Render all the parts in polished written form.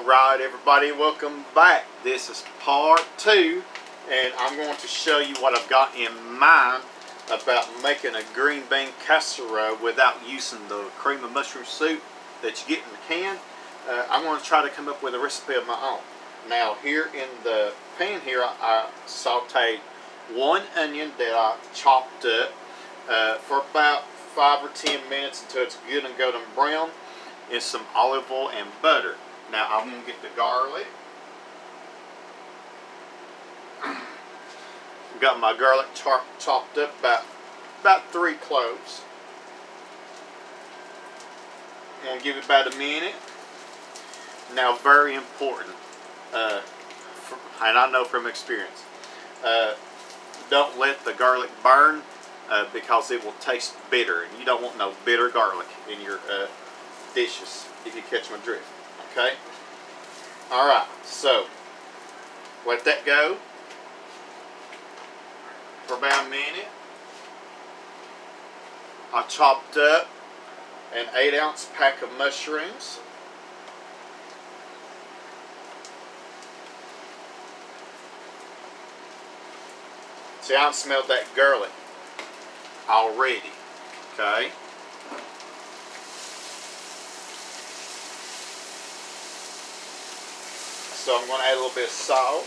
Alright everybody, welcome back. This is part 2 and I'm going to show you what I've got in mind about making a green bean casserole without using the cream of mushroom soup that you get in the can. I'm going to try to come up with a recipe of my own. Now here in the pan here I sauteed one onion that I chopped up for about 5 or 10 minutes until it's good and golden brown, and some olive oil and butter. Now I'm going to get the garlic. Got my garlic chopped up, about 3 cloves. I'm going to give it about a minute. Now very important, and I know from experience, don't let the garlic burn because it will taste bitter, and you don't want no bitter garlic in your dishes, if you catch my drift. Okay? Alright, so let that go for about a minute. I chopped up an 8-ounce pack of mushrooms. See, I smelled that garlic already. Okay? So I'm going to add a little bit of salt.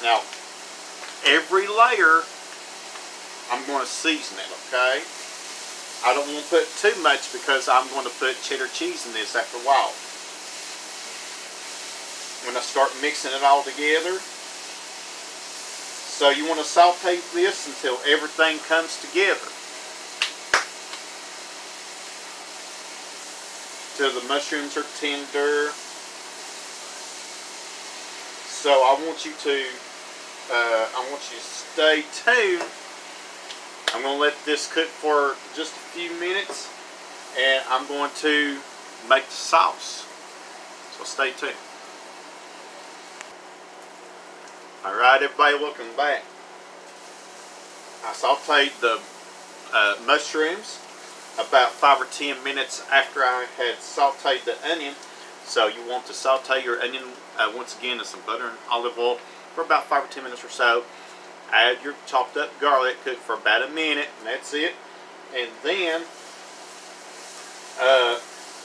Now, every layer, I'm going to season it, okay? I don't want to put too much because I'm going to put cheddar cheese in this after a while. When I start mixing it all together, so you want to saute this until everything comes together. Till the mushrooms are tender. So I want you to stay tuned. I'm going to let this cook for just a few minutes, and I'm going to make the sauce. So stay tuned. Alright everybody, welcome back. I sauteed the mushrooms about 5 or 10 minutes after I had sauteed the onion. So you want to saute your onion once again in some butter and olive oil for about 5 or 10 minutes or so. Add your chopped up garlic, cook for about a minute, and that's it. And then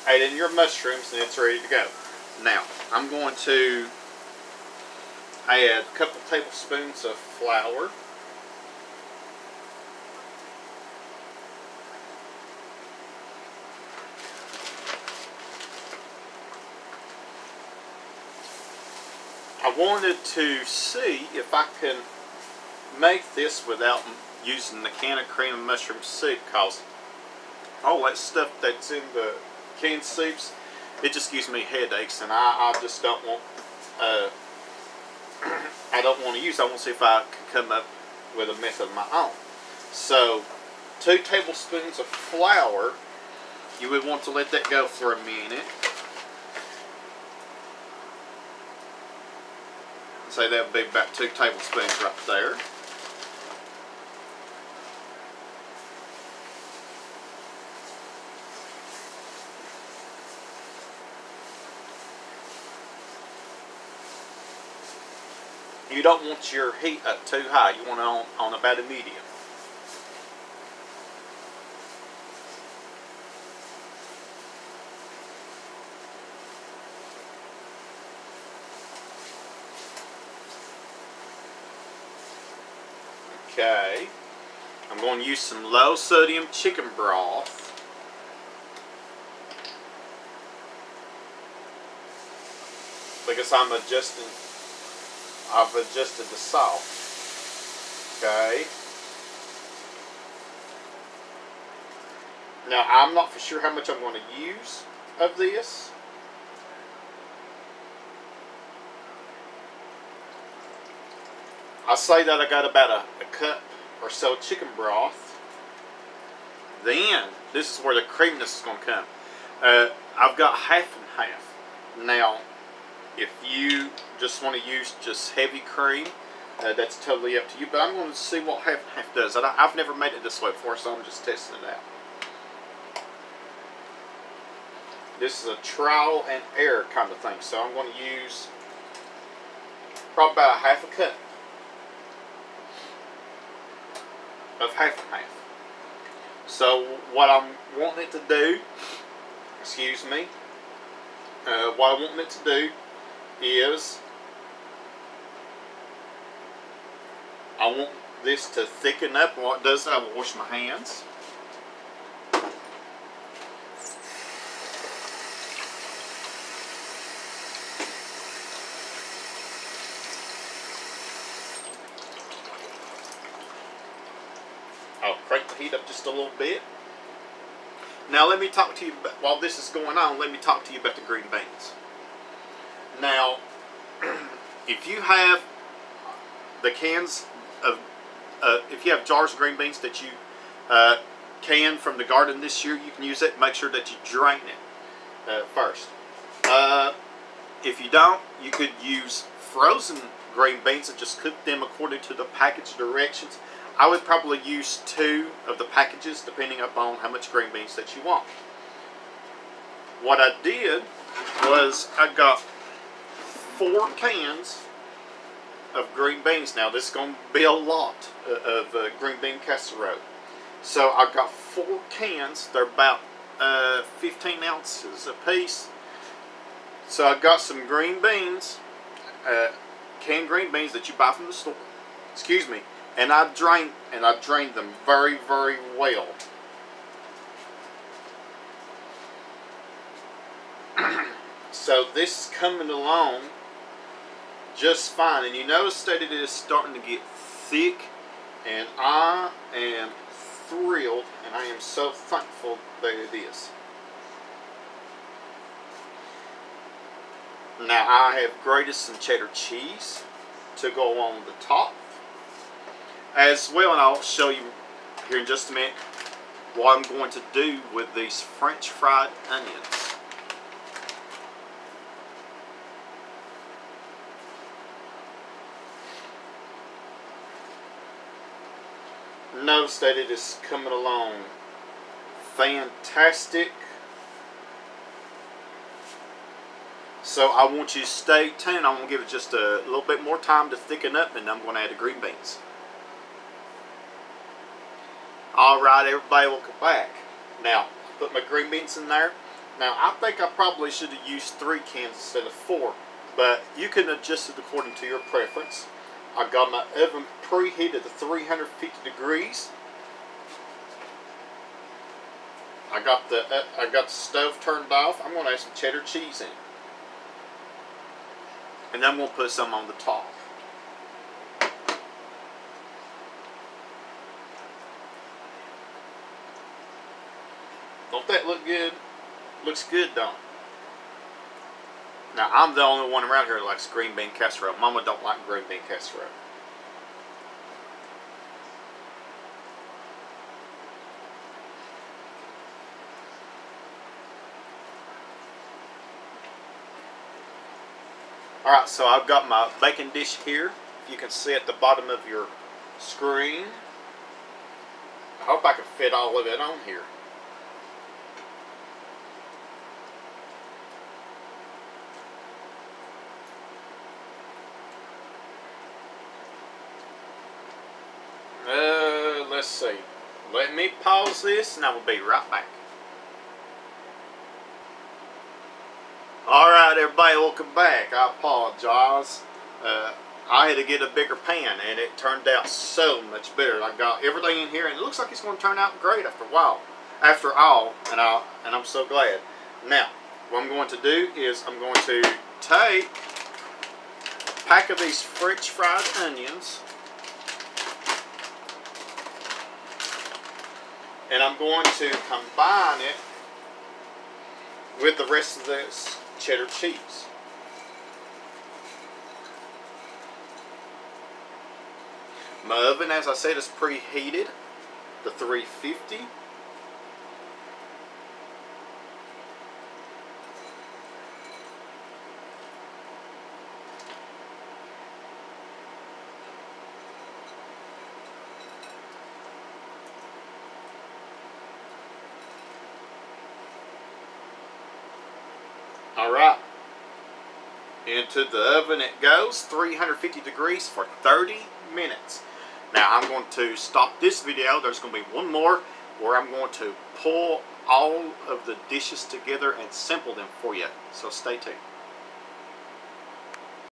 add in your mushrooms, and it's ready to go. Now I'm going to add a couple tablespoons of flour. I wanted to see if I can make this without using the can of cream and mushroom soup, because all that stuff that's in the canned soups, it just gives me headaches, and I just don't want I don't want to use. I want to see if I can come up with a method of my own. So 2 tablespoons of flour. You would want to let that go for a minute. Say that would be about 2 tablespoons right there. You don't want your heat up too high. You want it on about a medium. Okay. I'm going to use some low sodium chicken broth. Because I've adjusted the salt. Okay. Now I'm not for sure how much I'm going to use of this. I say that I got about a cup or so chicken broth. Then this is where the creaminess is going to come. I've got half and half. Now, if you just want to use just heavy cream, That's totally up to you, but I'm going to see what half and half does. I've never made it this way before, so I'm just testing it out. This is a trial and error kind of thing, so I'm going to use probably about a half a cup of half and half. So what I'm wanting it to do, excuse me, what I want it to do is I want this to thicken up. What it does, I will wash my hands. I'll crank the heat up just a little bit. Now let me talk to you, while this is going on, let me talk to you about the green beans. Now, if you have the cans of, if you have jars of green beans that you canned from the garden this year, you can use it. Make sure that you drain it first. If you don't, you could use frozen green beans and just cook them according to the package directions. I would probably use 2 of the packages depending upon how much green beans that you want. What I did was I got 4 cans of green beans. Now this is going to be a lot of green bean casserole. So I got 4 cans. They're about 15 ounces a piece. So I got some green beans, canned green beans that you buy from the store. Excuse me. And I drained them very, very well. So this is coming along just fine. And you notice that it is starting to get thick. And I am thrilled. And I am so thankful that it is. Now I have grated some cheddar cheese to go on the top as well, and I'll show you here in just a minute what I'm going to do with these French fried onions. Notice that it is coming along fantastic. So I want you to stay tuned. I'm going to give it just a little bit more time to thicken up, and I'm going to add the green beans. Alright everybody, welcome back. Now, put my green beans in there. Now, I think I probably should have used 3 cans instead of 4. But you can adjust it according to your preference. I got my oven preheated to 350 degrees. I got the stove turned off. I'm going to add some cheddar cheese in. And then I'm going to put some on the top. Don't that look good? Looks good, don't it? Now, I'm the only one around here that likes green bean casserole. Mama don't like green bean casserole. Alright, so I've got my baking dish here. If you can see at the bottom of your screen. I hope I can fit all of it on here. Let's see. Let me pause this and I will be right back. Alright everybody, welcome back. I apologize. I had to get a bigger pan and it turned out so much better. I got everything in here and it looks like it's going to turn out great after a while. After all, and I'm so glad. Now, what I'm going to do is I'm going to take a pack of these French fried onions. And I'm going to combine it with the rest of this cheddar cheese. My oven, as I said, is preheated to 350. Alright, into the oven it goes, 350 degrees for 30 minutes. Now I'm going to stop this video. There's going to be one more where I'm going to pull all of the dishes together and sample them for you. So stay tuned.